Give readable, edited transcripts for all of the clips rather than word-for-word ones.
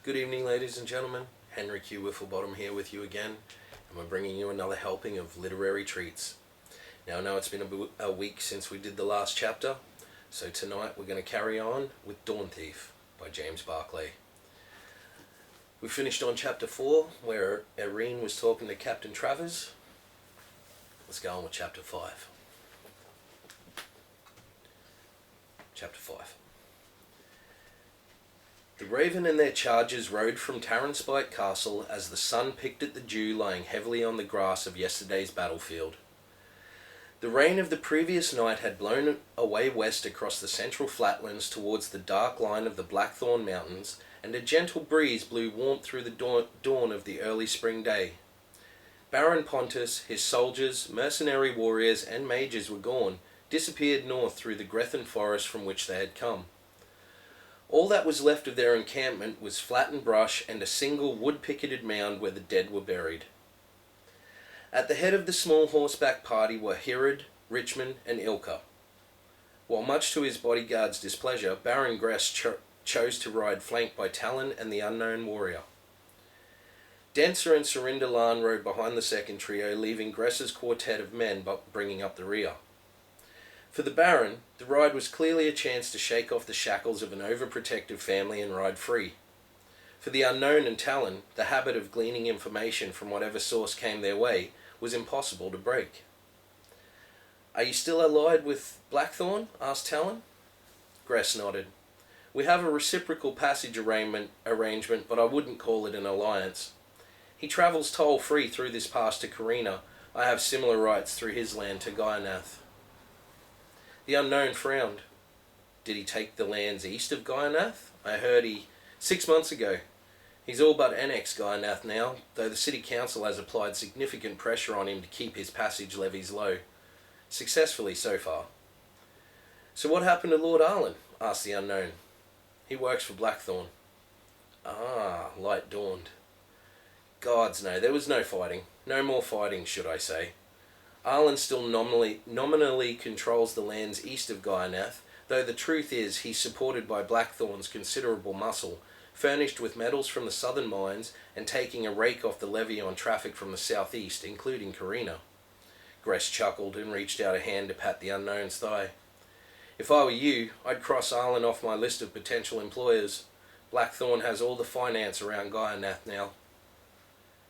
Good evening, ladies and gentlemen. Henry Q. Wifflebottom here with you again, and we're bringing you another helping of literary treats. Now, I know it's been a week since we did the last chapter, so tonight we're going to carry on with Dawnthief by James Barclay. We finished on chapter 4, where Irene was talking to Captain Travers. Let's go on with chapter 5. Chapter 5. The Raven and their chargers rode from Taraspike Castle as the sun picked at the dew lying heavily on the grass of yesterday's battlefield. The rain of the previous night had blown away west across the central flatlands towards the dark line of the Blackthorn Mountains, and a gentle breeze blew warmth through the dawn of the early spring day. Baron Pontus, his soldiers, mercenary warriors, and mages were gone, disappeared north through the Grethan forest from which they had come. All that was left of their encampment was flattened brush and a single wood-picketed mound where the dead were buried. At the head of the small horseback party were Herod, Richmond, and Ilka. While much to his bodyguard's displeasure, Baron Gress chose to ride flanked by Talon and the unknown warrior. Dancer and Serindalan rode behind the second trio, leaving Gress's quartet of men bringing up the rear. For the Baron, the ride was clearly a chance to shake off the shackles of an overprotective family and ride free. For the unknown and Talon, the habit of gleaning information from whatever source came their way was impossible to break. "Are you still allied with Blackthorn?" asked Talon. Gress nodded. "We have a reciprocal passage arrangement, but I wouldn't call it an alliance. He travels toll-free through this pass to Carina. I have similar rights through his land to Guyanath." The unknown frowned. "Did he take the lands east of Guyanath? I heard 6 months ago. He's all but annexed Guyanath now, though the city council has applied significant pressure on him to keep his passage levies low. Successfully so far." "So what happened to Lord Arlen?" asked the unknown. "He works for Blackthorn." Ah, light dawned. Gods, no, there was no fighting. No more fighting, should I say. Arlen still nominally controls the lands east of Guyanath, though the truth is he's supported by Blackthorn's considerable muscle, furnished with metals from the southern mines and taking a rake off the levy on traffic from the southeast, including Carina. Gress chuckled and reached out a hand to pat the unknown's thigh. "If I were you, I'd cross Arlen off my list of potential employers. Blackthorn has all the finance around Guyanath now."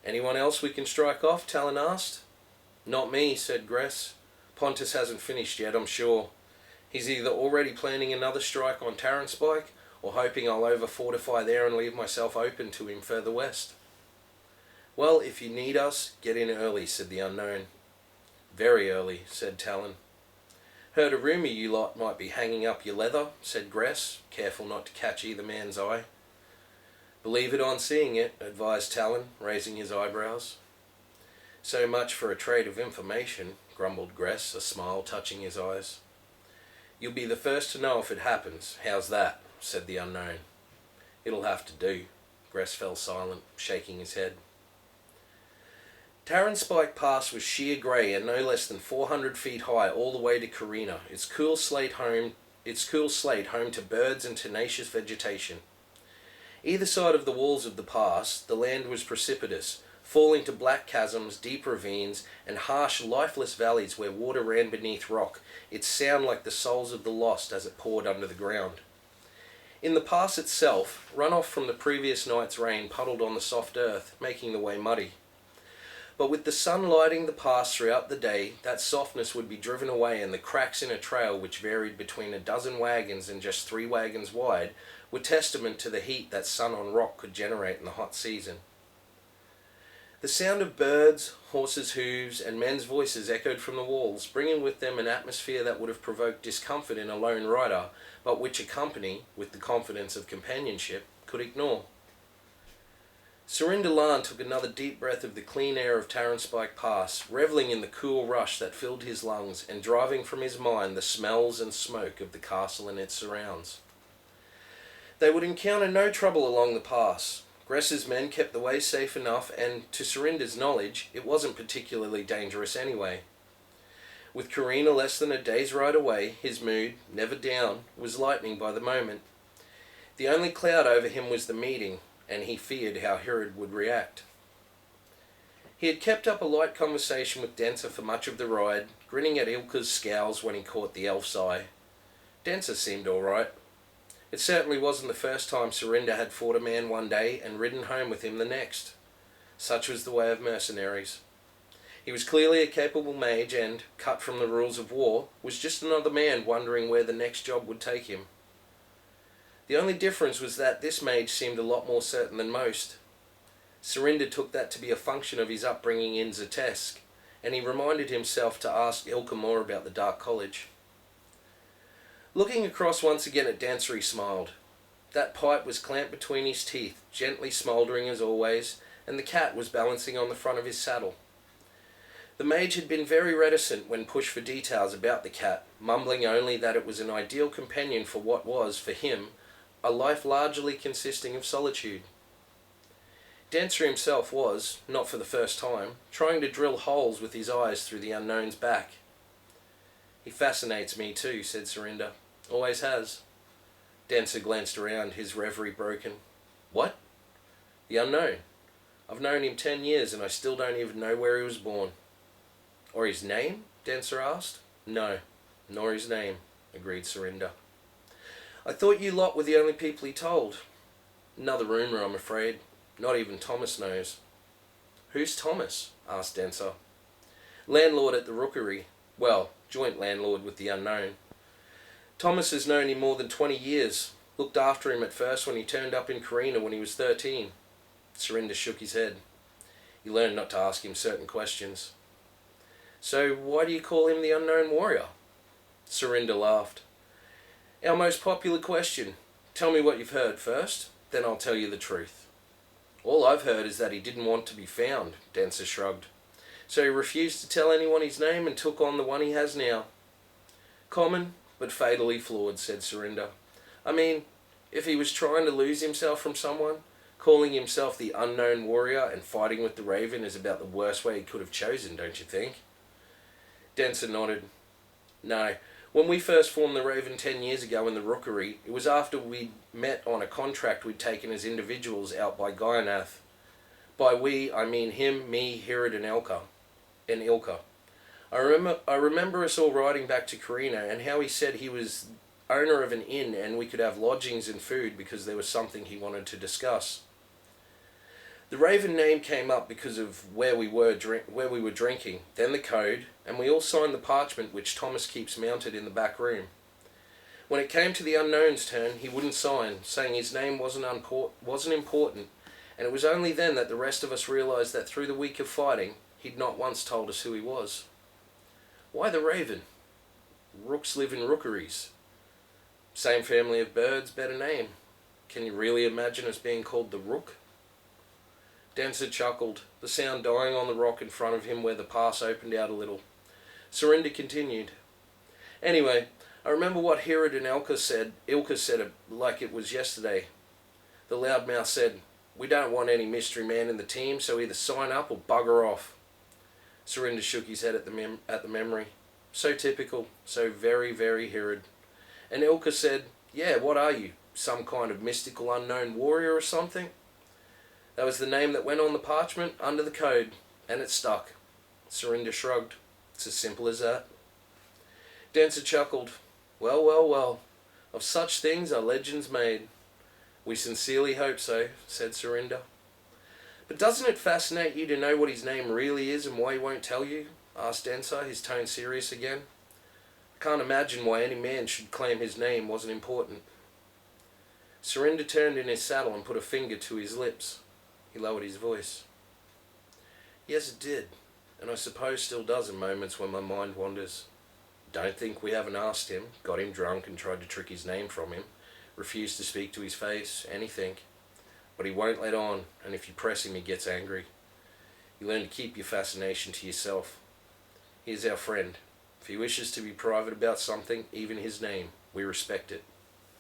"Anyone else we can strike off?" Talon asked. "Not me," said Gress. "Pontus hasn't finished yet, I'm sure. He's either already planning another strike on Taraspike, or hoping I'll over-fortify there and leave myself open to him further west." "Well, if you need us, get in early," said the unknown. "Very early," said Talon. "Heard a rumour you lot might be hanging up your leather," said Gress, careful not to catch either man's eye. "Believe it on seeing it," advised Talon, raising his eyebrows. "So much for a trade of information," grumbled Gress, a smile touching his eyes. "You'll be the first to know if it happens. How's that?" said the unknown. "It'll have to do." Gress fell silent, shaking his head. Taraspike Pass was sheer grey and no less than 400 feet high all the way to Carina, its cool slate home to birds and tenacious vegetation. Either side of the walls of the pass, the land was precipitous, falling to black chasms, deep ravines, and harsh, lifeless valleys where water ran beneath rock, its sound like the souls of the lost as it poured under the ground. In the pass itself, runoff from the previous night's rain puddled on the soft earth, making the way muddy. But with the sun lighting the pass throughout the day, that softness would be driven away, and the cracks in a trail which varied between a dozen wagons and just 3 wagons wide were testament to the heat that sun on rock could generate in the hot season. The sound of birds, horses' hooves, and men's voices echoed from the walls, bringing with them an atmosphere that would have provoked discomfort in a lone rider, but which a company, with the confidence of companionship, could ignore. Serindalan took another deep breath of the clean air of Taraspike Pass, revelling in the cool rush that filled his lungs and driving from his mind the smells and smoke of the castle and its surrounds. They would encounter no trouble along the pass. Gress's men kept the way safe enough, and, to Serinda's knowledge, it wasn't particularly dangerous anyway. With Carina less than a day's ride away, his mood, never down, was lightening by the moment. The only cloud over him was the meeting, and he feared how Herod would react. He had kept up a light conversation with Denser for much of the ride, grinning at Ilka's scowls when he caught the elf's eye. Denser seemed all right. It certainly wasn't the first time Surinder had fought a man one day and ridden home with him the next. Such was the way of mercenaries. He was clearly a capable mage and, cut from the rules of war, was just another man wondering where the next job would take him. The only difference was that this mage seemed a lot more certain than most. Surinder took that to be a function of his upbringing in Zatesk, and he reminded himself to ask Ilka more about the Dark College. Looking across once again at Dancer, he smiled. That pipe was clamped between his teeth, gently smouldering as always, and the cat was balancing on the front of his saddle. The mage had been very reticent when pushed for details about the cat, mumbling only that it was an ideal companion for what was, for him, a life largely consisting of solitude. Dancer himself was, not for the first time, trying to drill holes with his eyes through the unknown's back. He fascinates me too, said Surinder. Always has. Dancer glanced around, his reverie broken. What? The unknown. I've known him 10 years and I still don't even know where he was born. Or his name? Dancer asked. No, nor his name, agreed Surinder. I thought you lot were the only people he told. Another rumour, I'm afraid. Not even Thomas knows. Who's Thomas? Asked Dancer. Landlord at the rookery. Well, joint landlord with the unknown. Thomas has known him more than 20 years. Looked after him at first when he turned up in Karina when he was 13. Surinder shook his head. He learned not to ask him certain questions. So why do you call him the unknown warrior? Surinder laughed. Our most popular question. Tell me what you've heard first, then I'll tell you the truth. All I've heard is that he didn't want to be found, Dancer shrugged. So he refused to tell anyone his name and took on the one he has now. Common, but fatally flawed, said Surinder. I mean, if he was trying to lose himself from someone, calling himself the unknown warrior and fighting with the Raven is about the worst way he could have chosen, don't you think? Dancer nodded. No, when we first formed the Raven 10 years ago in the rookery, it was after we'd met on a contract we'd taken as individuals out by Guyanath. By we, I mean him, me, Herod and Ilka. I remember us all riding back to Karina and how he said he was owner of an inn and we could have lodgings and food because there was something he wanted to discuss. The Raven name came up because of where we were drinking, then the code, and we all signed the parchment which Thomas keeps mounted in the back room. When it came to the unknown's turn, he wouldn't sign, saying his name wasn't important, and it was only then that the rest of us realised that through the week of fighting, he'd not once told us who he was. Why the Raven? Rooks live in rookeries. Same family of birds, better name. Can you really imagine us being called the Rook? Dancer chuckled, the sound dying on the rock in front of him where the pass opened out a little. Surinder continued. Anyway, I remember what Herod and Ilka said it like it was yesterday. The loudmouth said, we don't want any mystery man in the team, so either sign up or bugger off. Surinder shook his head at the memory. So typical, so very, very Herod. And Ilka said, yeah, what are you? Some kind of mystical unknown warrior or something? That was the name that went on the parchment under the code, and it stuck. Surinder shrugged. It's as simple as that. Dancer chuckled. Well, well, well. Of such things are legends made. We sincerely hope so, said Surinder. But doesn't it fascinate you to know what his name really is and why he won't tell you? Asked Dancer, his tone serious again. I can't imagine why any man should claim his name wasn't important. Surinder turned in his saddle and put a finger to his lips. He lowered his voice. Yes, it did, and I suppose still does in moments when my mind wanders. Don't think we haven't asked him, got him drunk and tried to trick his name from him, refused to speak to his face, anything. But he won't let on, and if you press him he gets angry. You learn to keep your fascination to yourself. He is our friend. If he wishes to be private about something, even his name, we respect it.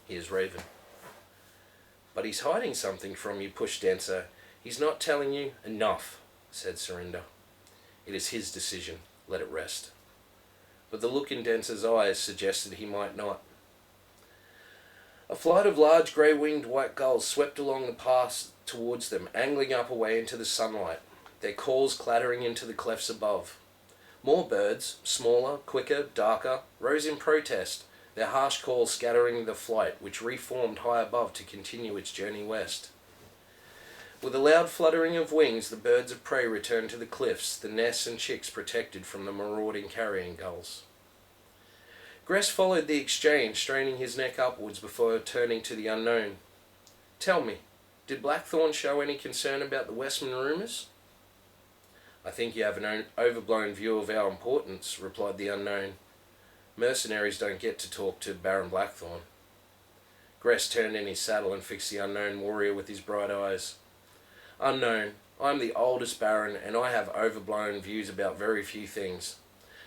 He is Raven. But he's hiding something from you, pushed Dancer. He's not telling you enough, said Surinder. It is his decision. Let it rest. But the look in Dancer's eyes suggested he might not. A flight of large grey-winged white gulls swept along the pass towards them, angling up away into the sunlight, their calls clattering into the clefts above. More birds, smaller, quicker, darker, rose in protest, their harsh calls scattering the flight, which reformed high above to continue its journey west. With a loud fluttering of wings, the birds of prey returned to the cliffs, the nests and chicks protected from the marauding carrion gulls. Gress followed the exchange, straining his neck upwards before turning to the unknown. "Tell me, did Blackthorn show any concern about the Westman rumours?" "I think you have an overblown view of our importance," replied the unknown. "Mercenaries don't get to talk to Baron Blackthorn." Gress turned in his saddle and fixed the unknown warrior with his bright eyes. "Unknown, I am the oldest Baron, and I have overblown views about very few things.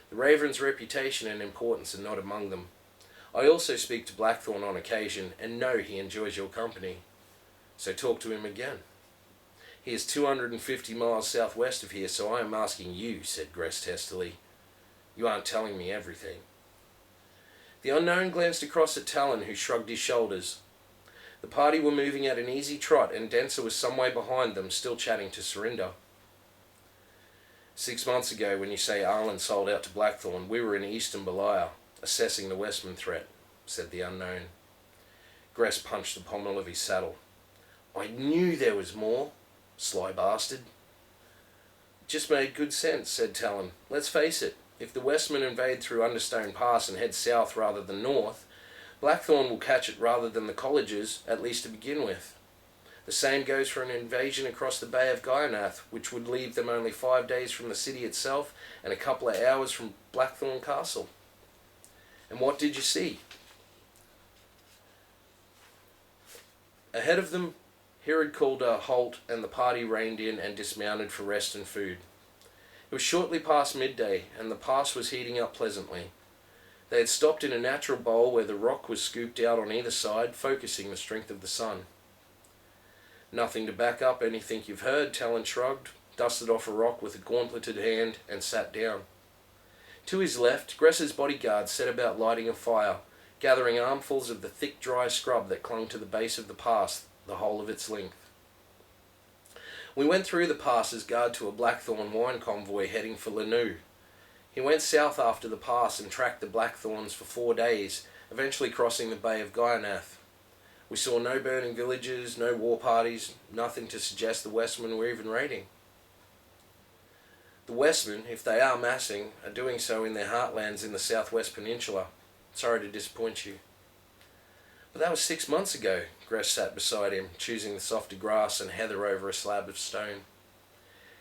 The Raven's reputation and importance are not among them. I also speak to Blackthorn on occasion, and know he enjoys your company. So talk to him again." "He is 250 miles southwest of here, so I am asking you," said Gress testily. "You aren't telling me everything." The unknown glanced across at Talon, who shrugged his shoulders. The party were moving at an easy trot, and Denser was some way behind them, still chatting to Surinder. 6 months ago, when you say Arlen sold out to Blackthorn, we were in eastern Beliar, assessing the Westman threat," said the unknown. Gress punched the pommel of his saddle. "I knew there was more, sly bastard." "Just made good sense," said Talon. "Let's face it, if the Westmen invade through Understone Pass and head south rather than north, Blackthorn will catch it rather than the colleges, at least to begin with. The same goes for an invasion across the Bay of Guyanath, which would leave them only 5 days from the city itself and a couple of hours from Blackthorn Castle." "And what did you see?" Ahead of them, Herod called a halt, and the party reined in and dismounted for rest and food. It was shortly past midday, and the pass was heating up pleasantly. They had stopped in a natural bowl where the rock was scooped out on either side, focusing the strength of the sun. "Nothing to back up anything you've heard," Talon shrugged, dusted off a rock with a gauntleted hand, and sat down. To his left, Gress's bodyguard set about lighting a fire, gathering armfuls of the thick dry scrub that clung to the base of the pass the whole of its length. "We went through the pass as guard to a Blackthorn wine convoy heading for Lanou. He went south after the pass and tracked the Blackthorns for 4 days, eventually crossing the Bay of Guyanath. We saw no burning villages, no war parties, nothing to suggest the Westmen were even raiding." "The Westmen, if they are massing, are doing so in their heartlands in the southwest peninsula. Sorry to disappoint you." "But that was 6 months ago." Gress sat beside him, choosing the softer grass and heather over a slab of stone.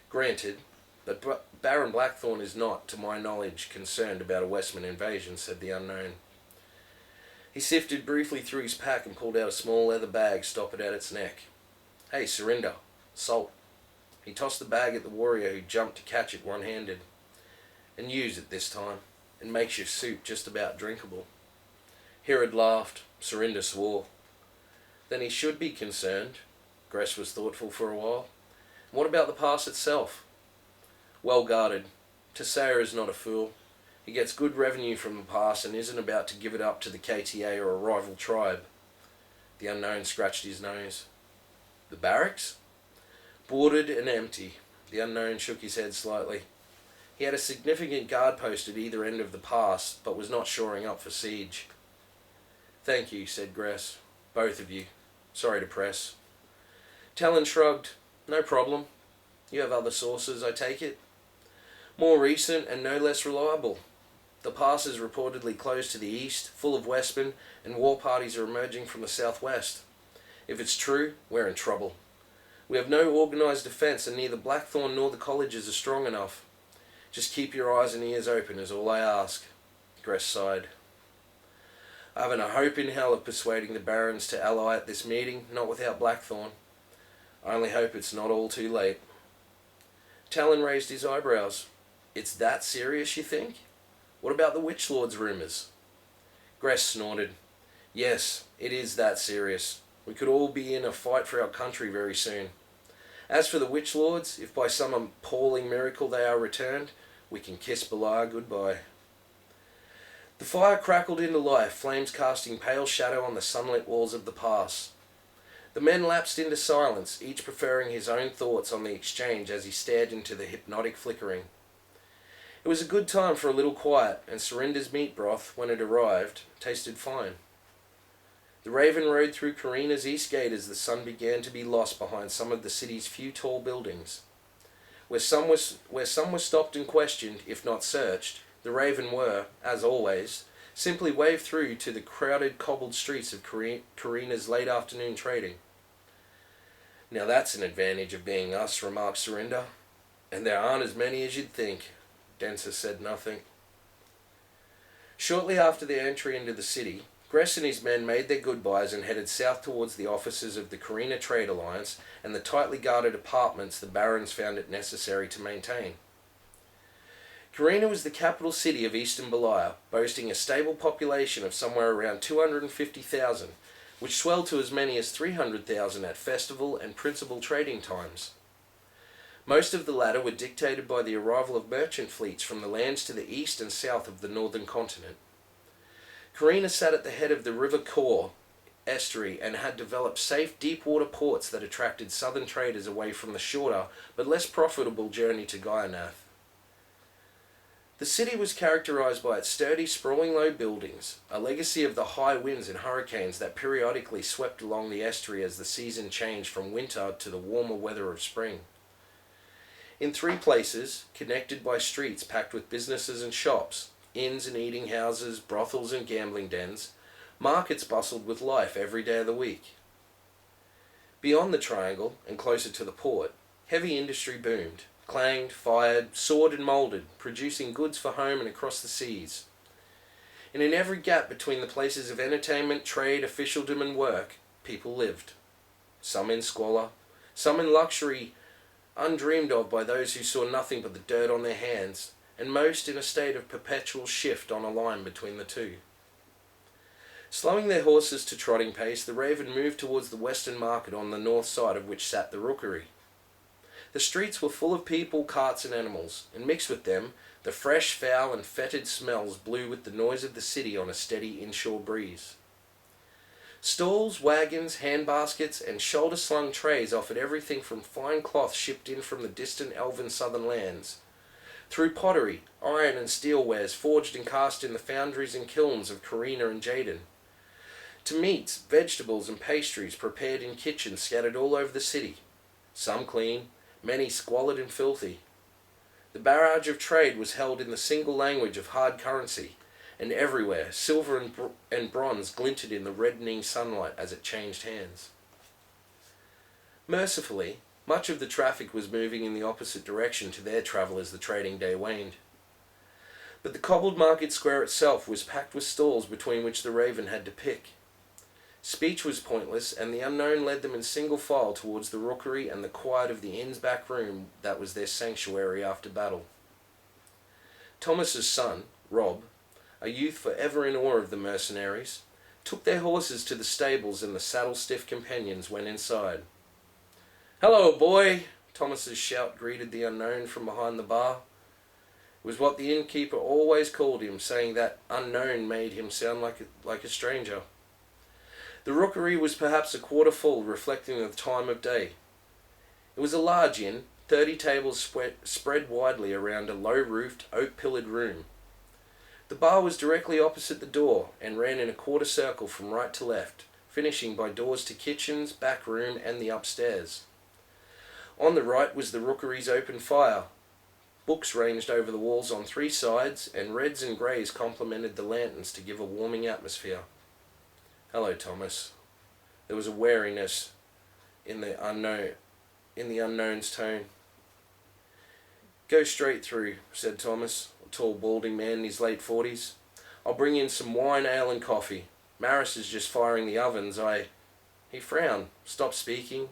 "Granted, but Baron Blackthorn is not, to my knowledge, concerned about a Westman invasion," said the unknown. He sifted briefly through his pack and pulled out a small leather bag, stopping at its neck. "Hey, Surinder, salt." He tossed the bag at the warrior, who jumped to catch it one-handed. "And use it this time. It makes your soup just about drinkable." Herod laughed. Surinder swore. "Then he should be concerned." Gress was thoughtful for a while. "What about the pass itself?" "Well guarded. Tessayre is not a fool. He gets good revenue from the pass and isn't about to give it up to the KTA or a rival tribe." The unknown scratched his nose. "The barracks?" "Boarded and empty." The unknown shook his head slightly. He had a significant guard post at either end of the pass, but was not shoring up for siege. "Thank you," said Gress. "Both of you. Sorry to press." Talon shrugged. "No problem. You have other sources, I take it?" "More recent and no less reliable. The pass is reportedly closed to the east, full of Westmen, and war parties are emerging from the southwest. If it's true, we're in trouble. We have no organised defence, and neither Blackthorn nor the colleges are strong enough. Just keep your eyes and ears open is all I ask." Gress sighed. "I haven't a hope in hell of persuading the barons to ally at this meeting, not without Blackthorn. I only hope it's not all too late." Talon raised his eyebrows. "It's that serious, you think? What about the Witch Lord's rumours?" Gress snorted. "Yes, it is that serious. We could all be in a fight for our country very soon. As for the Witch Lords, if by some appalling miracle they are returned, we can kiss Beliar goodbye." The fire crackled into life, flames casting pale shadow on the sunlit walls of the pass. The men lapsed into silence, each preferring his own thoughts on the exchange as he stared into the hypnotic flickering. It was a good time for a little quiet, and Serinda's meat broth, when it arrived, tasted fine. The Raven rode through Karina's east gate as the sun began to be lost behind some of the city's few tall buildings. Where some were stopped and questioned, if not searched, the Raven were, as always, simply waved through to the crowded cobbled streets of Karina's late afternoon trading. "Now that's an advantage of being us," remarked Serinda. "And there aren't as many as you'd think." Denser said nothing. Shortly after their entry into the city, Gress and his men made their goodbyes and headed south towards the offices of the Carina Trade Alliance and the tightly guarded apartments the barons found it necessary to maintain. Carina was the capital city of Eastern Belia, boasting a stable population of somewhere around 250,000, which swelled to as many as 300,000 at festival and principal trading times. Most of the latter were dictated by the arrival of merchant fleets from the lands to the east and south of the northern continent. Carina sat at the head of the River Kor estuary and had developed safe deep-water ports that attracted southern traders away from the shorter but less profitable journey to Guyanath. The city was characterized by its sturdy, sprawling low buildings, a legacy of the high winds and hurricanes that periodically swept along the estuary as the season changed from winter to the warmer weather of spring. In 3 places, connected by streets packed with businesses and shops, inns and eating houses, brothels and gambling dens, markets bustled with life every day of the week. Beyond the triangle, and closer to the port, heavy industry boomed, clanged, fired, sawed and moulded, producing goods for home and across the seas. And in every gap between the places of entertainment, trade, officialdom and work, people lived. Some in squalor, some in luxury undreamed of by those who saw nothing but the dirt on their hands, and most in a state of perpetual shift on a line between the two. Slowing their horses to trotting pace, the Raven moved towards the western market on the north side of which sat the rookery. The streets were full of people, carts and animals, and mixed with them, the fresh, foul and fetid smells blew with the noise of the city on a steady inshore breeze. Stalls, wagons, hand-baskets and shoulder-slung trays offered everything from fine cloth shipped in from the distant elven southern lands, through pottery, iron and steel wares forged and cast in the foundries and kilns of Carina and Jaden, to meats, vegetables and pastries prepared in kitchens scattered all over the city, some clean, many squalid and filthy. The barrage of trade was held in the single language of hard currency, and everywhere silver and bronze glinted in the reddening sunlight as it changed hands. Mercifully, much of the traffic was moving in the opposite direction to their travel as the trading day waned. But the cobbled market square itself was packed with stalls between which the Raven had to pick. Speech was pointless, and the unknown led them in single file towards the rookery and the quiet of the inn's back room that was their sanctuary after battle. Thomas's son, Rob, a youth forever in awe of the mercenaries, took their horses to the stables, and the saddle-stiff companions went inside. "Hello, boy!" Thomas's shout greeted the unknown from behind the bar. It was what the innkeeper always called him, saying that unknown made him sound like a stranger. The rookery was perhaps a quarter full, reflecting the time of day. It was a large inn, 30 tables spread widely around a low-roofed, oak-pillared room. The bar was directly opposite the door, and ran in a quarter circle from right to left, finishing by doors to kitchens, back room, and the upstairs. On the right was the rookery's open fire. Books ranged over the walls on 3 sides, and reds and greys complemented the lanterns to give a warming atmosphere. "Hello, Thomas." There was a wariness in the unknown's tone. "Go straight through," said Thomas, a tall balding man in his late 40s. "I'll bring in some wine, ale and coffee. Maris is just firing the ovens. He frowned, stopped speaking,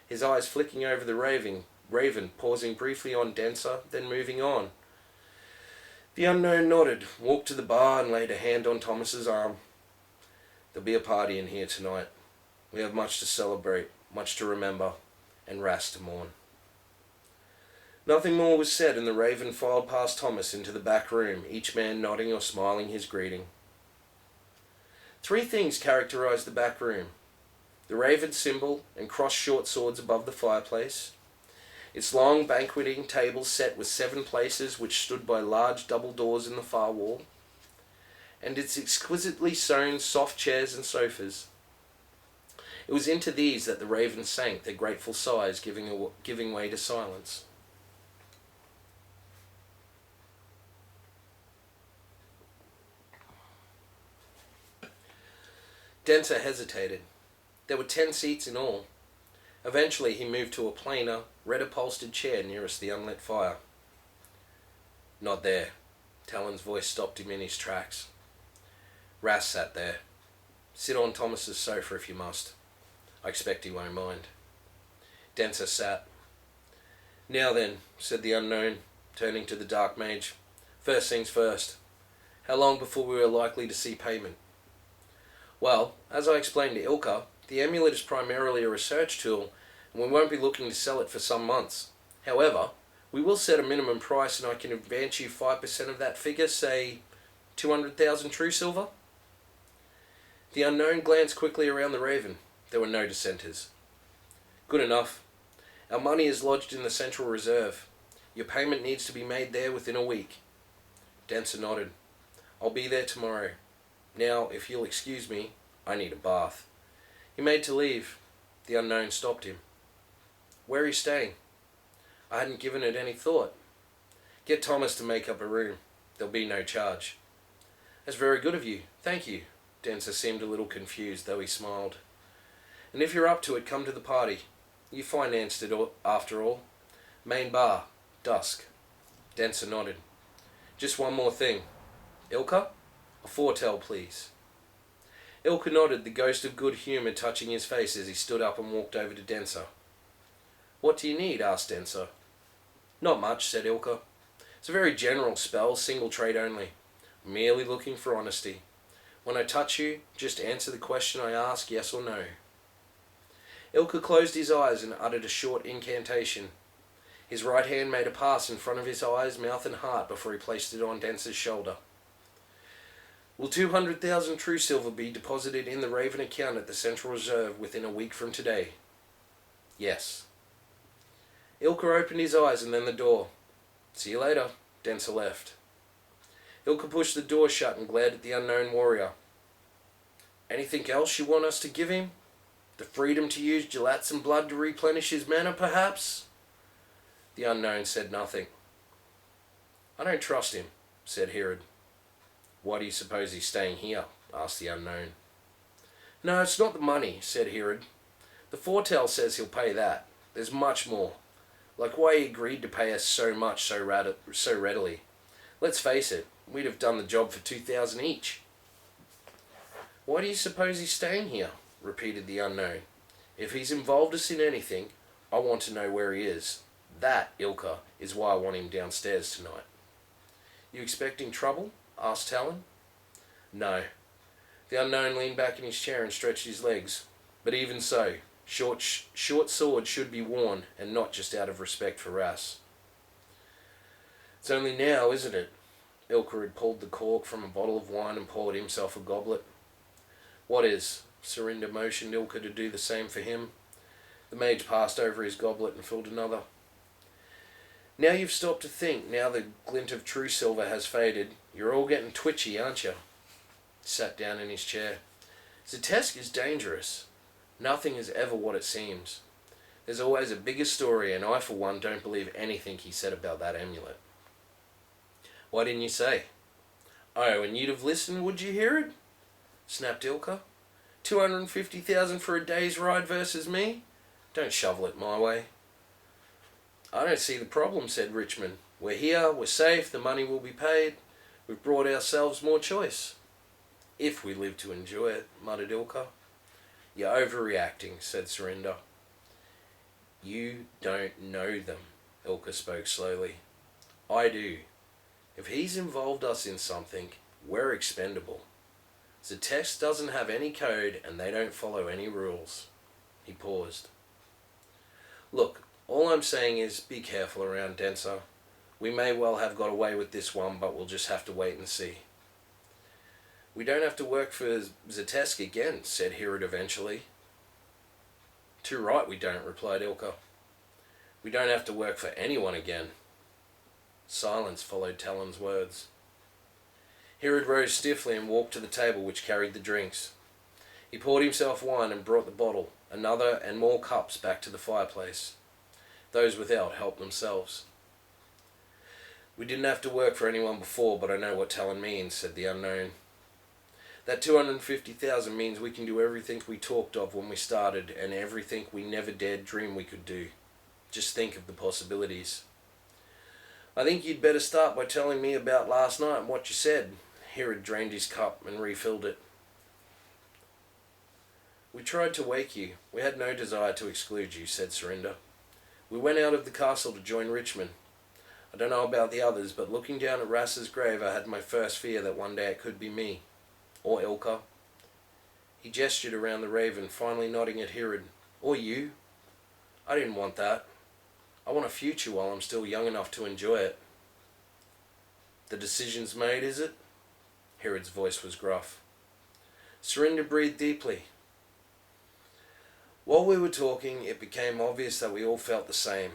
his eyes flicking over the Raven, pausing briefly on Denser, then moving on. The unknown nodded, walked to the bar and laid a hand on Thomas's arm. "There'll be a party in here tonight. We have much to celebrate, much to remember, and Ras to mourn." Nothing more was said, and the Raven filed past Thomas into the back room, each man nodding or smiling his greeting. 3 things characterised the back room: the Raven symbol and crossed short swords above the fireplace, its long banqueting table set with 7 places which stood by large double doors in the far wall, and its exquisitely sewn soft chairs and sofas. It was into these that the Ravens sank their grateful sighs, giving way to silence. Denser hesitated. There were 10 seats in all. Eventually he moved to a plainer, red-upholstered chair nearest the unlit fire. "Not there." Talon's voice stopped him in his tracks. Ras sat there. "Sit on Thomas's sofa if you must. I expect he won't mind." Denser sat. "Now then," said the unknown, turning to the dark mage. "First things first. How long before we are likely to see payment?" "Well, as I explained to Ilka, the amulet is primarily a research tool, and we won't be looking to sell it for some months. However, we will set a minimum price, and I can advance you 5% of that figure, say 200,000 true silver." The unknown glanced quickly around the Raven. There were no dissenters. "Good enough. Our money is lodged in the Central Reserve. Your payment needs to be made there within a week." Denser nodded. "I'll be there tomorrow. Now, if you'll excuse me, I need a bath." He made to leave. The unknown stopped him. "Where are you staying?" "I hadn't given it any thought." "Get Thomas to make up a room. There'll be no charge." "That's very good of you. Thank you." Denser seemed a little confused, though he smiled. "And if you're up to it, come to the party. You financed it after all. Main bar. Dusk." Denser nodded. "Just one more thing. Ilka? A foretell, please." Ilka nodded, the ghost of good humour touching his face as he stood up and walked over to Denser. "What do you need?" asked Denser. "Not much," said Ilka. "It's a very general spell, single trade only. I'm merely looking for honesty. When I touch you, just answer the question I ask, yes or no." Ilka closed his eyes and uttered a short incantation. His right hand made a pass in front of his eyes, mouth and heart before he placed it on Denser's shoulder. "Will 200,000 true silver be deposited in the Raven account at the Central Reserve within a week from today?" "Yes." Ilka opened his eyes and then the door. "See you later." Denser left. Ilka pushed the door shut and glared at the unknown warrior. "Anything else you want us to give him? The freedom to use Gelatson blood to replenish his mana, perhaps?" The unknown said nothing. "I don't trust him," said Herod. "Why do you suppose he's staying here?" asked the unknown. "No, it's not the money," said Herod. "The foretell says he'll pay that. There's much more. Like why he agreed to pay us so much so readily. Let's face it, we'd have done the job for 2,000 each." "Why do you suppose he's staying here?" repeated the unknown. "If he's involved us in anything, I want to know where he is. That, Ilka, is why I want him downstairs tonight." "You expecting trouble?" asked Talon. "No." The unknown leaned back in his chair and stretched his legs. "But even so, short sword should be worn, and not just out of respect for Ras." "It's only now, isn't it?" Ilka had pulled the cork from a bottle of wine and poured himself a goblet. "What is?" Surinder motioned Ilka to do the same for him. The mage passed over his goblet and filled another. "Now you've stopped to think, now the glint of true silver has faded, you're all getting twitchy, aren't you?" He sat down in his chair. "Zetesk is dangerous. Nothing is ever what it seems. There's always a bigger story, and I for one don't believe anything he said about that amulet." "Why didn't you say?" "Oh, and you'd have listened, would you, Herod?" snapped Ilka. 250,000 for a day's ride versus me? Don't shovel it my way." "I don't see the problem," said Richmond. "We're here, we're safe, the money will be paid. We've brought ourselves more choice." "If we live to enjoy it," muttered Ilka. "You're overreacting," said Surinder. "You don't know them," Ilka spoke slowly. "I do. If he's involved us in something, we're expendable. Zetesk doesn't have any code and they don't follow any rules." He paused. "Look, all All I'm saying is be careful around Denser. We may well have got away with this one, but we'll just have to wait and see. We don't have to work for Zatesk again, said Herod eventually. Too right we don't, replied Ilka. We don't have to work for anyone again. Silence followed Talon's words. Herod rose stiffly and walked to the table which carried the drinks. He poured himself wine and brought the bottle, another and more cups back to the fireplace. Those without helped themselves. We didn't have to work for anyone before, but I know what Talon means, said the unknown. That 250,000 means we can do everything we talked of when we started, and everything we never dared dream we could do. Just think of the possibilities. I think you'd better start by telling me about last night and what you said. Herod drained his cup and refilled it. We tried to wake you. We had no desire to exclude you, said Surinder. We went out of the castle to join Richmond. I don't know about the others, but looking down at Rass's grave I had my first fear that one day it could be me. Or Ilka. He gestured around the Raven, finally nodding at Herod. Or you. I didn't want that. I want a future while I'm still young enough to enjoy it. The decision's made, is it? Herod's voice was gruff. Surinder breathed deeply. While we were talking, it became obvious that we all felt the same.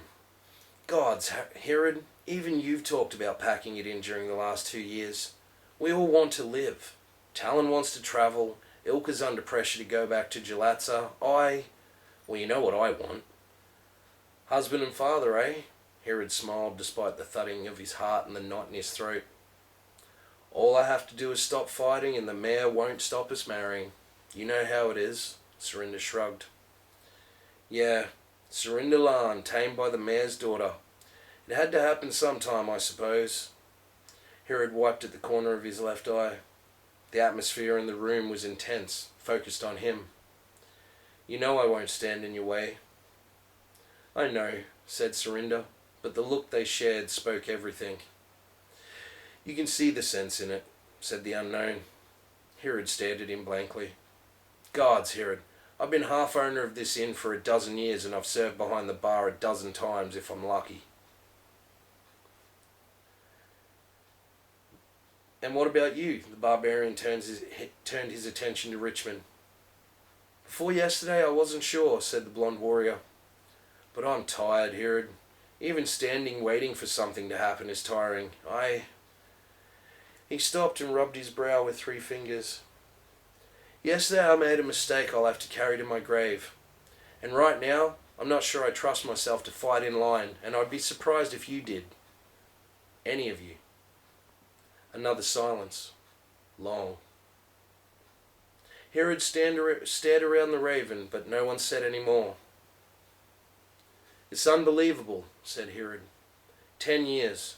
Gods, Herod, even you've talked about packing it in during the last 2 years. We all want to live. Talon wants to travel. Ilka's under pressure to go back to Gelatza. Well, you know what I want. Husband and father, eh? Herod smiled despite the thudding of his heart and the knot in his throat. All I have to do is stop fighting and the mayor won't stop us marrying. You know how it is. Surinder shrugged. Yeah, Surinder Lan, tamed by the mayor's daughter. It had to happen sometime, I suppose. Herod wiped at the corner of his left eye. The atmosphere in the room was intense, focused on him. You know I won't stand in your way. I know, said Surinder, but the look they shared spoke everything. You can see the sense in it, said the unknown. Herod stared at him blankly. Gods, Herod, I've been half owner of this inn for 12 years and I've served behind the bar 12 times if I'm lucky. And what about you? The barbarian turned his attention to Richmond. Before yesterday I wasn't sure, said the blonde warrior. But I'm tired, Herod. Even standing waiting for something to happen is tiring. He stopped and rubbed his brow with 3 fingers. Yesterday I made a mistake I'll have to carry to my grave. And right now, I'm not sure I trust myself to fight in line, and I'd be surprised if you did. Any of you. Another silence. Long. Herod stared around the Raven, but no one said any more. It's unbelievable, said Herod. 10 years.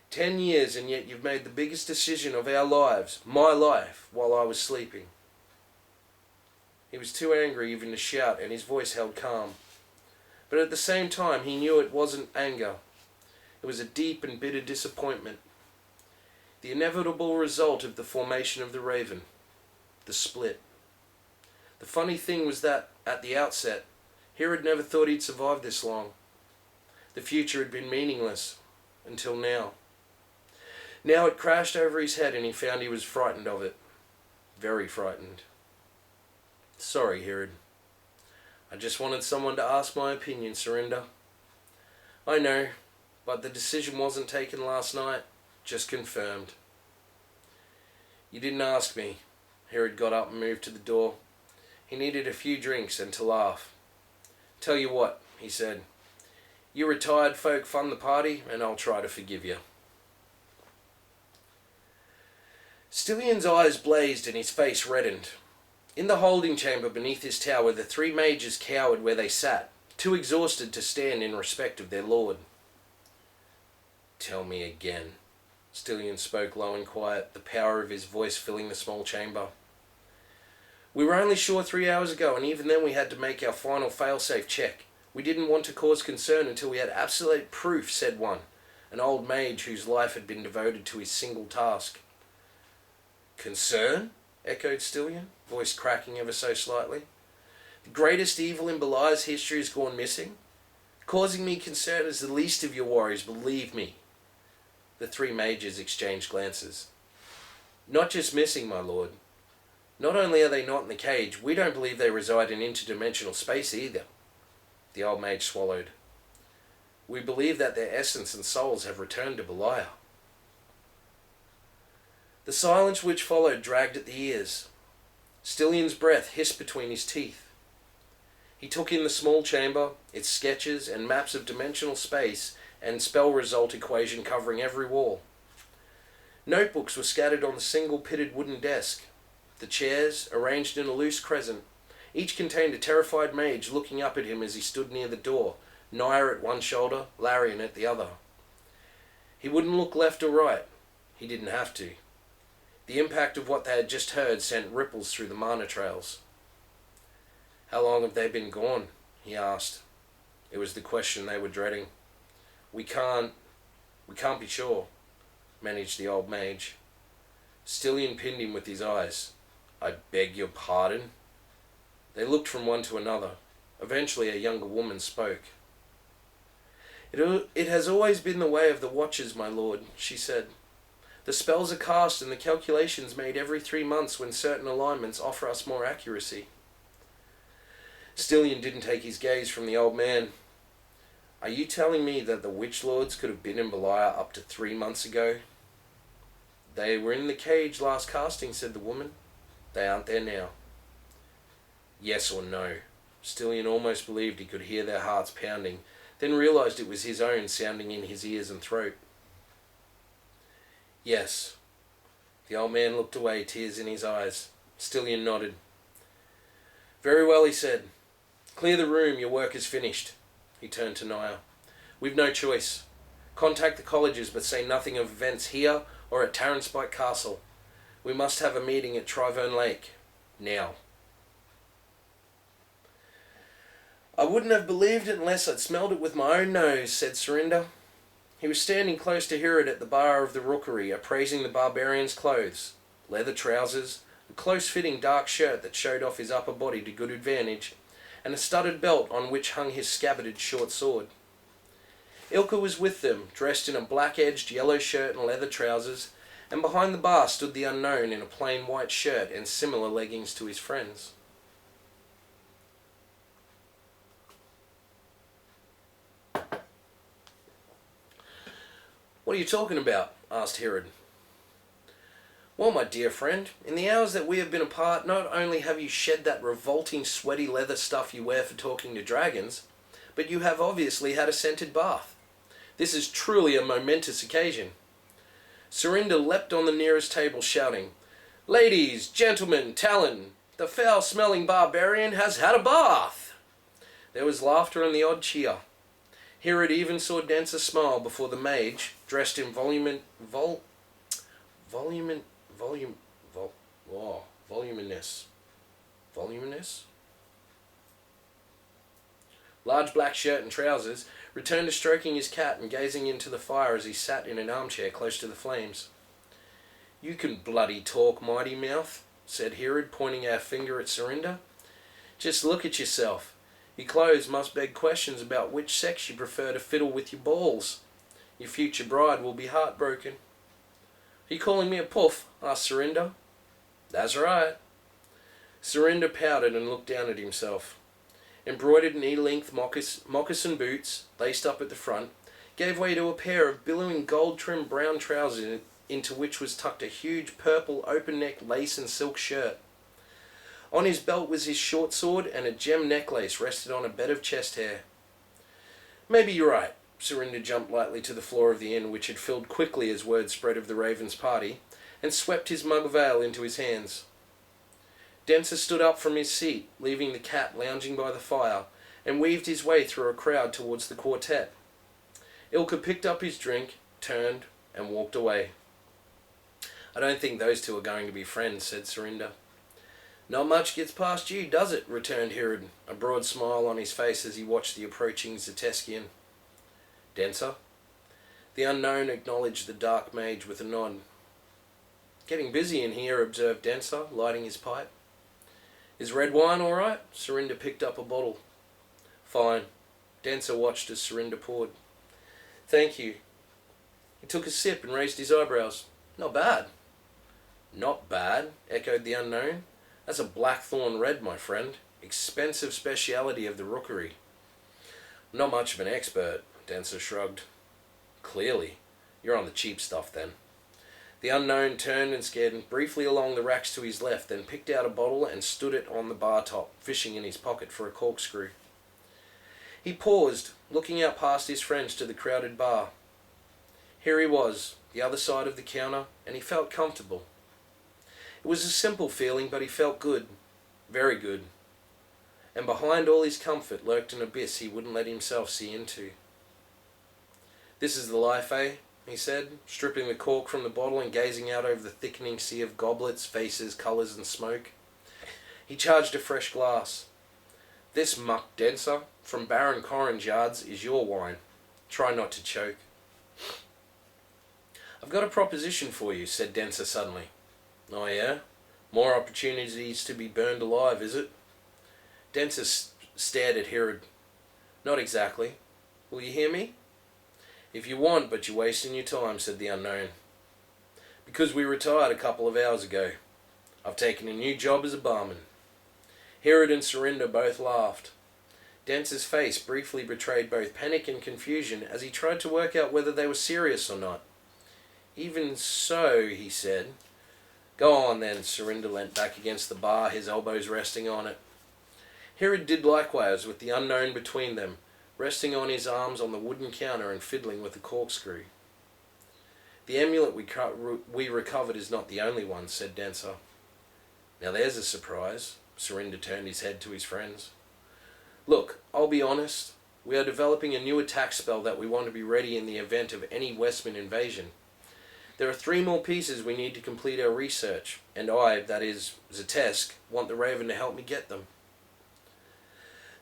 10 years, and yet you've made the biggest decision of our lives, my life, while I was sleeping. He was too angry even to shout, and his voice held calm. But at the same time, he knew it wasn't anger. It was a deep and bitter disappointment. The inevitable result of the formation of the Raven. The split. The funny thing was that, at the outset, Herod never thought he'd survive this long. The future had been meaningless, until now. Now it crashed over his head and he found he was frightened of it. Very frightened. Sorry, Herod. I just wanted someone to ask my opinion, Surinder. I know, but the decision wasn't taken last night, just confirmed. You didn't ask me. Herod got up and moved to the door. He needed a few drinks and to laugh. Tell you what, he said. You retired folk fund the party and I'll try to forgive you. Stillion's eyes blazed and his face reddened. In the holding chamber beneath his tower, the 3 mages cowered where they sat, too exhausted to stand in respect of their lord. Tell me again. Stillion spoke low and quiet, the power of his voice filling the small chamber. We were only sure 3 hours ago, and even then we had to make our final fail-safe check. We didn't want to cause concern until we had absolute proof, said one, an old mage whose life had been devoted to his single task. Concern? Echoed Stillion, voice cracking ever so slightly. The greatest evil in Beliar's history has gone missing? Causing me concern is the least of your worries, believe me. The three mages exchanged glances. Not just missing, my lord. Not only are they not in the cage, we don't believe they reside in interdimensional space either. The old mage swallowed. We believe that their essence and souls have returned to Belial. The silence which followed dragged at the ears. Stillion's breath hissed between his teeth. He took in the small chamber, its sketches and maps of dimensional space and spell result equation covering every wall. Notebooks were scattered on the single pitted wooden desk. The chairs, arranged in a loose crescent, each contained a terrified mage looking up at him as he stood near the door, Naya at one shoulder, Larian at the other. He wouldn't look left or right. He didn't have to. The impact of what they had just heard sent ripples through the mana trails. How long have they been gone? He asked. It was the question they were dreading. We can't be sure, managed the old mage. Stillion pinned him with his eyes. I beg your pardon? They looked from one to another. Eventually a younger woman spoke. It has always been the way of the Watchers, my lord, she said. The spells are cast and the calculations made every 3 months when certain alignments offer us more accuracy. Stillion didn't take his gaze from the old man. Are you telling me that the Witch Lords could have been in Belial up to 3 months ago? They were in the cage last casting, said the woman. They aren't there now. Yes or no? Stillion almost believed he could hear their hearts pounding, then realized it was his own sounding in his ears and throat. Yes. The old man looked away, tears in his eyes. Stillion nodded. Very well, he said. Clear the room, your work is finished. He turned to Naya. We've no choice. Contact the colleges, but say nothing of events here or at Tarrenspike Castle. We must have a meeting at Trivern Lake. Now. I wouldn't have believed it unless I'd smelled it with my own nose, said Surinder. He was standing close to Hirad at the bar of the rookery, appraising the barbarian's clothes. Leather trousers, a close-fitting dark shirt that showed off his upper body to good advantage, and a studded belt on which hung his scabbarded short sword. Ilka was with them, dressed in a black-edged yellow shirt and leather trousers, and behind the bar stood the unknown in a plain white shirt and similar leggings to his friends. What are you talking about? Asked Hirad. Well, my dear friend, in the hours that we have been apart, not only have you shed that revolting sweaty leather stuff you wear for talking to dragons, but you have obviously had a scented bath. This is truly a momentous occasion. Surinder leapt on the nearest table, shouting, Ladies, gentlemen, Talon, the foul-smelling barbarian has had a bath! There was laughter and the odd cheer. Hirad even saw Dancer smile before the mage, dressed in voluminous, large black shirt and trousers, returned to stroking his cat and gazing into the fire as he sat in an armchair close to the flames. You can bloody talk, mighty mouth, said Hirad, pointing our finger at Surinder. Just look at yourself. Your clothes must beg questions about which sex you prefer to fiddle with your balls. Your future bride will be heartbroken. Are you calling me a puff? Asked Surinder. That's right. Surinder pouted and looked down at himself. Embroidered knee-length moccasin boots, laced up at the front, gave way to a pair of billowing gold-trimmed brown trousers into which was tucked a huge purple open-necked lace and silk shirt. On his belt was his short sword, and a gem necklace rested on a bed of chest hair. Maybe you're right. Surinder jumped lightly to the floor of the inn, which had filled quickly as word spread of the Raven's party, and swept his mug of ale into his hands. Dancer stood up from his seat, leaving the cat lounging by the fire, and weaved his way through a crowd towards the quartet. Ilka picked up his drink, turned, and walked away. I don't think those two are going to be friends, said Surinder. Not much gets past you, does it? Returned Hirad, a broad smile on his face as he watched the approaching Zeteskian. Dancer? The unknown acknowledged the dark mage with a nod. Getting busy in here, observed Dancer, lighting his pipe. Is red wine all right? Surinder picked up a bottle. Fine. Dancer watched as Surinder poured. Thank you. He took a sip and raised his eyebrows. Not bad. Not bad, echoed the unknown. That's a blackthorn red, my friend. Expensive speciality of the rookery. Not much of an expert, Dancer shrugged. Clearly. You're on the cheap stuff then. The unknown turned and scanned briefly along the racks to his left, then picked out a bottle and stood it on the bar top, fishing in his pocket for a corkscrew. He paused, looking out past his friends to the crowded bar. Here he was, the other side of the counter, and he felt comfortable. It was a simple feeling, but he felt good. Very good. And behind all his comfort lurked an abyss he wouldn't let himself see into. This is the life, eh? He said, stripping the cork from the bottle and gazing out over the thickening sea of goblets, faces, colours and smoke. He charged a fresh glass. This muck, Dancer, from Baron Corrin's yards, is your wine. Try not to choke. I've got a proposition for you, said Dancer suddenly. Oh yeah? More opportunities to be burned alive, is it? Dancer stared at Herod. Not exactly. Will you hear me? If you want, but you're wasting your time, said the unknown. Because we retired a couple of hours ago. I've taken a new job as a barman. Herod and Surinder both laughed. Dancer's face briefly betrayed both panic and confusion as he tried to work out whether they were serious or not. Even so, he said. Go on then, Surinder leant back against the bar, his elbows resting on it. Herod did likewise, with the unknown between them, resting on his arms on the wooden counter and fiddling with the corkscrew. The amulet we recovered is not the only one, said Dancer. Now there's a surprise. Surinder turned his head to his friends. Look, I'll be honest. We are developing a new attack spell that we want to be ready in the event of any Westman invasion. There are 3 more pieces we need to complete our research, and I, that is, Zetesk, want the Raven to help me get them.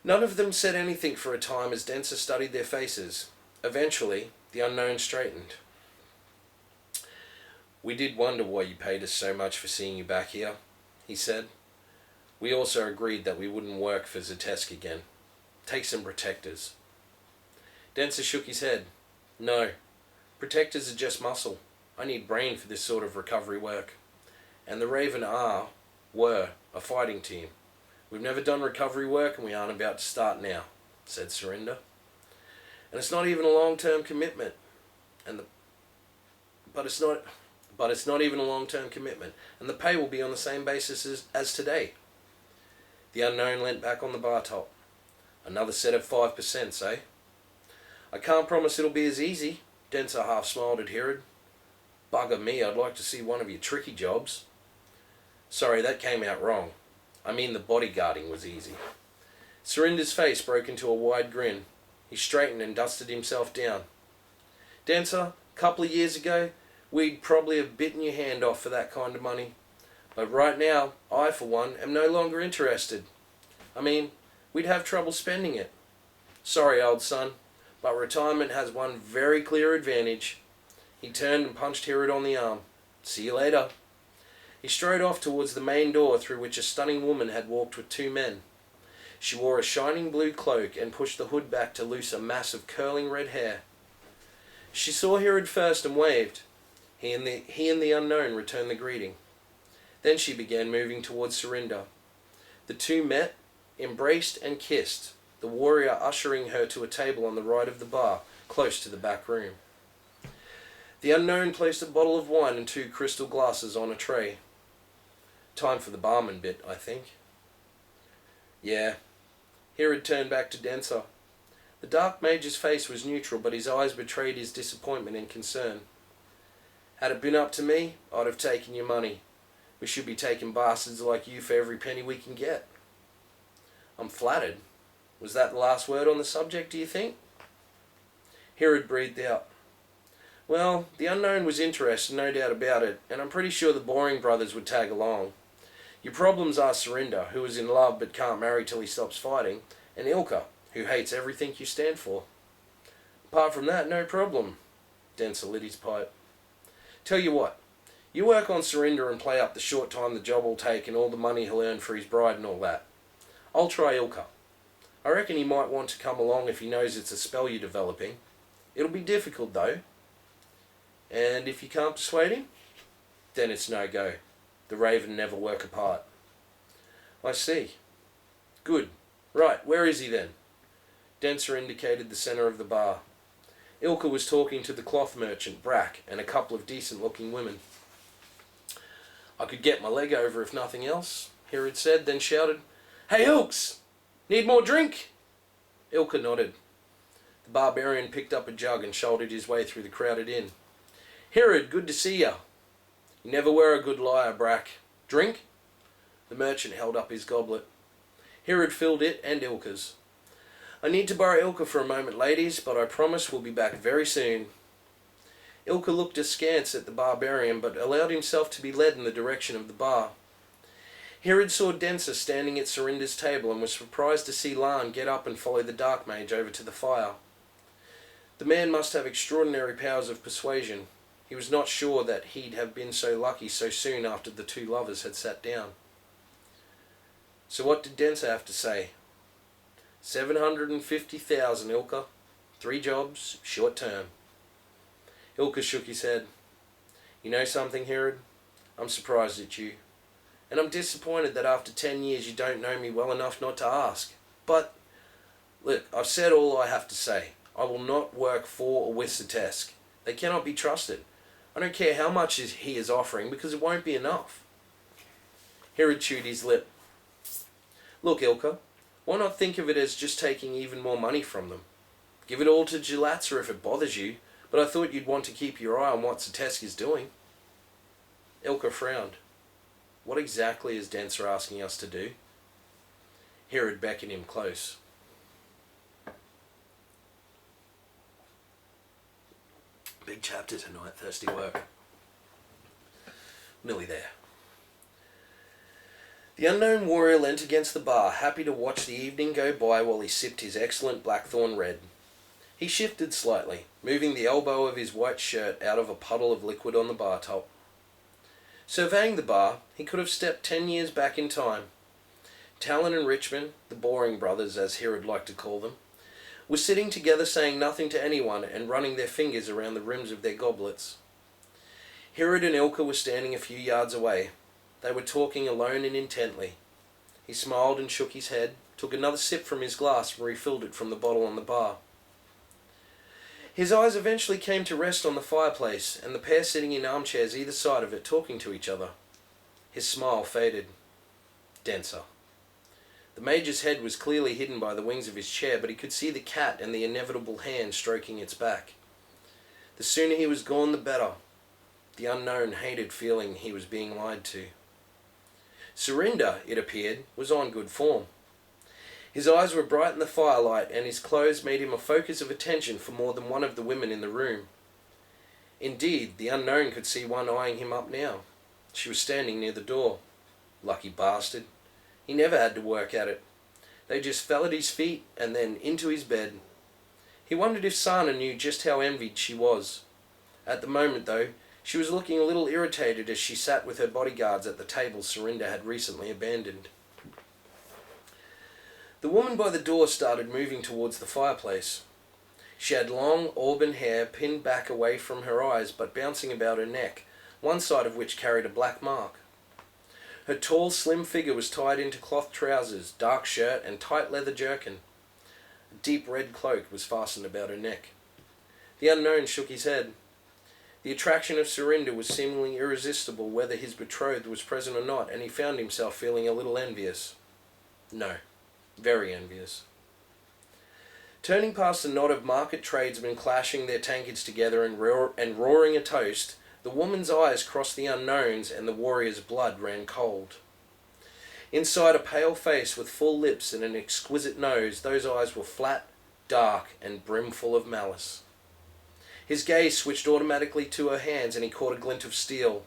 None of them said anything for a time as Dancer studied their faces. Eventually, the unknown straightened. We did wonder why you paid us so much for seeing you back here, he said. We also agreed that we wouldn't work for Zetesk again. Take some protectors. Dancer shook his head. No, protectors are just muscle. I need brain for this sort of recovery work. And the Raven were, a fighting team. We've never done recovery work and we aren't about to start now, said Surinder. And it's not even a long-term commitment. But it's not even a long-term commitment. And the pay will be on the same basis as today. The unknown leant back on the bar top. Another set of 5%, eh? I can't promise it'll be as easy, Dancer half smiled at Herod. Bugger me, I'd like to see one of your tricky jobs. Sorry, that came out wrong. I mean the bodyguarding was easy. Surinder's face broke into a wide grin. He straightened and dusted himself down. Dancer, a couple of years ago, we'd probably have bitten your hand off for that kind of money. But right now, I, for one, am no longer interested. I mean, we'd have trouble spending it. Sorry, old son, but retirement has one very clear advantage. He turned and punched Herod on the arm. See you later. He strode off towards the main door through which a stunning woman had walked with 2 men. She wore a shining blue cloak and pushed the hood back to loose a mass of curling red hair. She saw Herod first and waved. He and the unknown returned the greeting. Then she began moving towards Surinder. The 2 met, embraced and kissed, the warrior ushering her to a table on the right of the bar, close to the back room. The unknown placed a bottle of wine and 2 crystal glasses on a tray. Time for the barman bit, I think. Yeah. Herod turned back to Dancer. The dark mage's face was neutral, but his eyes betrayed his disappointment and concern. Had it been up to me, I'd have taken your money. We should be taking bastards like you for every penny we can get. I'm flattered. Was that the last word on the subject, do you think? Herod breathed out. Well, the unknown was interested, no doubt about it, and I'm pretty sure the Boring brothers would tag along. Your problems are Surinder, who is in love but can't marry till he stops fighting, and Ilka, who hates everything you stand for. Apart from that, no problem. Dancer lit his pipe. Tell you what, you work on Surinder and play up the short time the job will take and all the money he'll earn for his bride and all that. I'll try Ilka. I reckon he might want to come along if he knows it's a spell you're developing. It'll be difficult though. And if you can't persuade him, then it's no go. The raven never work apart. I see. Good. Right, where is he then? Denser indicated the centre of the bar. Ilka was talking to the cloth merchant, Brack, and a couple of decent-looking women. I could get my leg over if nothing else, Herod said, then shouted, Hey, Ilks! Need more drink? Ilka nodded. The barbarian picked up a jug and shouldered his way through the crowded inn. Herod, good to see ya. You never were a good liar, Brack. Drink? The merchant held up his goblet. Herod filled it and Ilka's. I need to borrow Ilka for a moment, ladies, but I promise we'll be back very soon. Ilka looked askance at the barbarian, but allowed himself to be led in the direction of the bar. Herod saw Denser standing at Serinda's table and was surprised to see Lan get up and follow the dark mage over to the fire. The man must have extraordinary powers of persuasion. He was not sure that he'd have been so lucky so soon after the two lovers had sat down. So what did Denser have to say? 750,000, Ilka. 3 jobs, short term. Ilka shook his head. You know something, Herod? I'm surprised at you. And I'm disappointed that after 10 years you don't know me well enough not to ask. But, look, I've said all I have to say. I will not work for or with Satesk. They cannot be trusted. I don't care how much he is offering, because it won't be enough. Herod chewed his lip. Look, Ilka, why not think of it as just taking even more money from them? Give it all to Gelatza if it bothers you, but I thought you'd want to keep your eye on what Satesk is doing. Ilka frowned. What exactly is Denser asking us to do? Herod beckoned him close. Big chapter tonight, thirsty work. Nearly there. The unknown warrior leant against the bar, happy to watch the evening go by while he sipped his excellent blackthorn red. He shifted slightly, moving the elbow of his white shirt out of a puddle of liquid on the bar top. Surveying the bar, he could have stepped 10 years back in time. Talon and Richmond, the boring brothers as Herod liked to call them, were sitting together saying nothing to anyone and running their fingers around the rims of their goblets. Herod and Ilka were standing a few yards away. They were talking alone and intently. He smiled and shook his head, took another sip from his glass and refilled it from the bottle on the bar. His eyes eventually came to rest on the fireplace and the pair sitting in armchairs either side of it talking to each other. His smile faded. Denser. The Major's head was clearly hidden by the wings of his chair, but he could see the cat and the inevitable hand stroking its back. The sooner he was gone, the better. The unknown hated feeling he was being lied to. Serinda, it appeared, was on good form. His eyes were bright in the firelight, and his clothes made him a focus of attention for more than one of the women in the room. Indeed, the unknown could see one eyeing him up now. She was standing near the door. Lucky bastard. He never had to work at it. They just fell at his feet and then into his bed. He wondered if Sana knew just how envied she was. At the moment, though, she was looking a little irritated as she sat with her bodyguards at the table Serinda had recently abandoned. The woman by the door started moving towards the fireplace. She had long auburn hair pinned back away from her eyes but bouncing about her neck, one side of which carried a black mark. Her tall, slim figure was tied into cloth trousers, dark shirt, and tight leather jerkin. A deep red cloak was fastened about her neck. The unknown shook his head. The attraction of Serinda was seemingly irresistible whether his betrothed was present or not, and he found himself feeling a little envious. No, very envious. Turning past a knot of market tradesmen clashing their tankards together and roaring a toast, the woman's eyes crossed the unknown's and the warrior's blood ran cold. Inside a pale face with full lips and an exquisite nose, those eyes were flat, dark, and brimful of malice. His gaze switched automatically to her hands and he caught a glint of steel.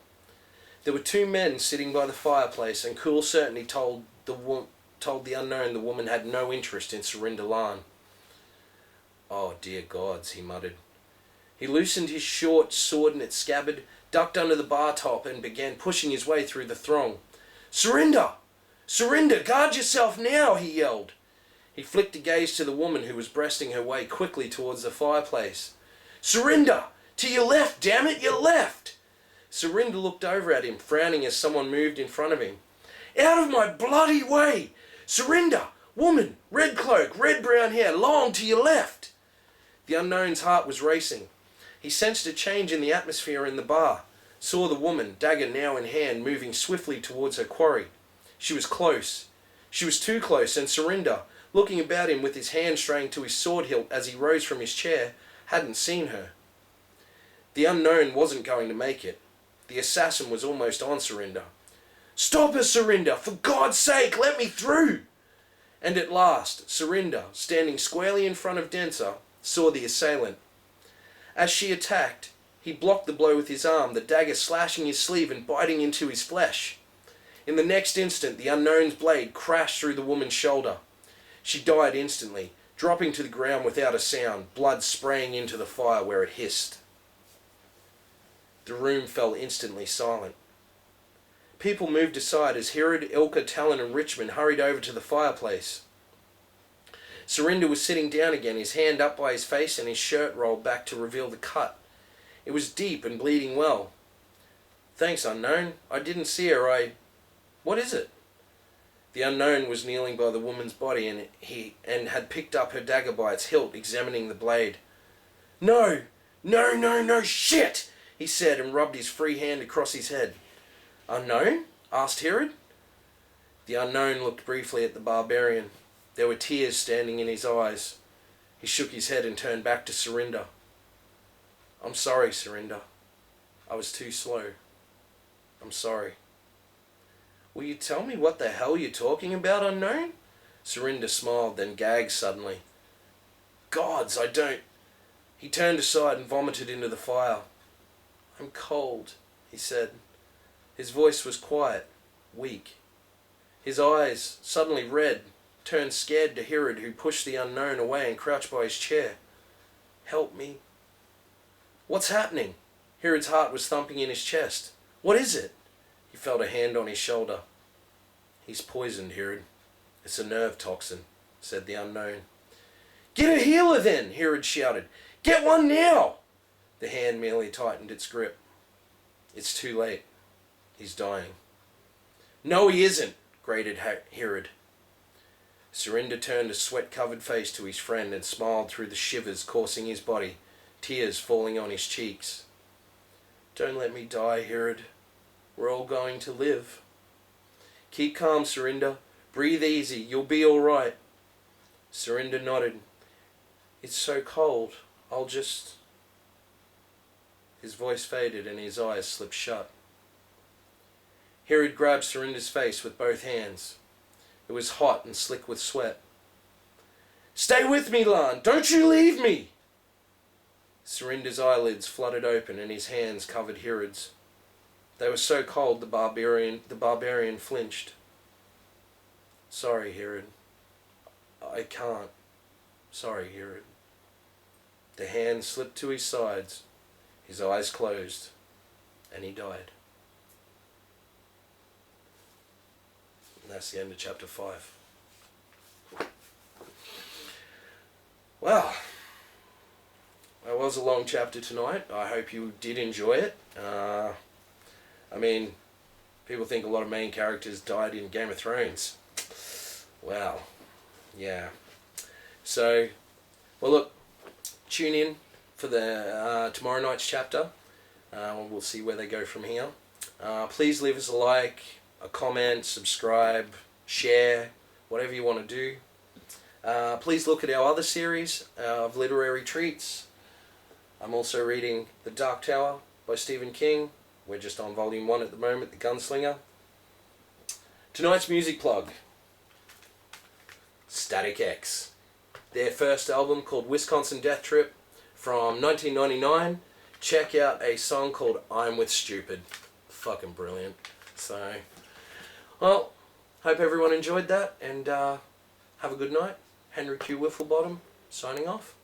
There were 2 men sitting by the fireplace, and cool certainty told the unknown the woman had no interest in Serinda Lan. Oh, dear gods, he muttered. He loosened his short sword in its scabbard, ducked under the bar top, and began pushing his way through the throng. Serinda! Serinda, guard yourself now, he yelled. He flicked a gaze to the woman who was breasting her way quickly towards the fireplace. "Surinder! To your left, damn it, your left!" Surinder looked over at him, frowning as someone moved in front of him. "Out of my bloody way! Surinder! Woman! Red cloak, red brown hair, long to your left!" The unknown's heart was racing. He sensed a change in the atmosphere in the bar, saw the woman, dagger now in hand, moving swiftly towards her quarry. She was close. She was too close, and Surinder, looking about him with his hand straying to his sword hilt as he rose from his chair, hadn't seen her. The unknown wasn't going to make it. The assassin was almost on Surinder. "Stop her, Surinder! For God's sake, let me through!" And at last, Surinder, standing squarely in front of Denser, saw the assailant. As she attacked, he blocked the blow with his arm, the dagger slashing his sleeve and biting into his flesh. In the next instant, the unknown's blade crashed through the woman's shoulder. She died instantly, dropping to the ground without a sound, blood spraying into the fire where it hissed. The room fell instantly silent. People moved aside as Herod, Ilka, Talon and Richmond hurried over to the fireplace. Surinder was sitting down again, his hand up by his face and his shirt rolled back to reveal the cut. It was deep and bleeding well. "Thanks, unknown. I didn't see her. What is it?" The unknown was kneeling by the woman's body and had picked up her dagger by its hilt, examining the blade. No, shit!" he said and rubbed his free hand across his head. "Unknown?" asked Herod. The unknown looked briefly at the barbarian. There were tears standing in his eyes. He shook his head and turned back to Surinder. "I'm sorry, Surinder. I was too slow. I'm sorry." "Will you tell me what the hell you're talking about, unknown?" Surinder smiled, then gagged suddenly. "Gods, I don't..." He turned aside and vomited into the fire. "I'm cold," he said. His voice was quiet, weak. His eyes, suddenly red, turned scared to Herod, who pushed the unknown away and crouched by his chair. "Help me." "What's happening?" Herod's heart was thumping in his chest. "What is it?" He felt a hand on his shoulder. "He's poisoned, Herod. It's a nerve toxin," said the unknown. "Get a healer then!" Herod shouted. "Get one now!" The hand merely tightened its grip. "It's too late. He's dying." "No, he isn't," grated Herod. Surinder turned a sweat-covered face to his friend and smiled through the shivers coursing his body, tears falling on his cheeks. "Don't let me die, Herod. We're all going to live." "Keep calm, Surinder. Breathe easy. You'll be all right." Surinder nodded. "It's so cold. I'll just..." His voice faded and his eyes slipped shut. Herod grabbed Surinder's face with both hands. It was hot and slick with sweat. "Stay with me, Lan! Don't you leave me!" Surinder's eyelids fluttered open and his hands covered Herod's. They were so cold the barbarian flinched. "Sorry, Herod. I can't. Sorry, Herod." The hand slipped to his sides, his eyes closed, and he died. And that's the end of chapter 5. Well, that was a long chapter tonight. I hope you did enjoy it. I mean, people think a lot of main characters died in Game of Thrones. Wow. Yeah. So, well look, tune in for the tomorrow night's chapter. We'll see where they go from here. Please leave us a like, a comment, subscribe, share, whatever you want to do. Please look at our other series of literary treats. I'm also reading The Dark Tower by Stephen King. We're just on volume 1 at the moment, The Gunslinger. Tonight's music plug. Static X. Their first album called Wisconsin Death Trip from 1999. Check out a song called I'm With Stupid. Fucking brilliant. So, well, hope everyone enjoyed that and have a good night. Henry Q. Wifflebottom signing off.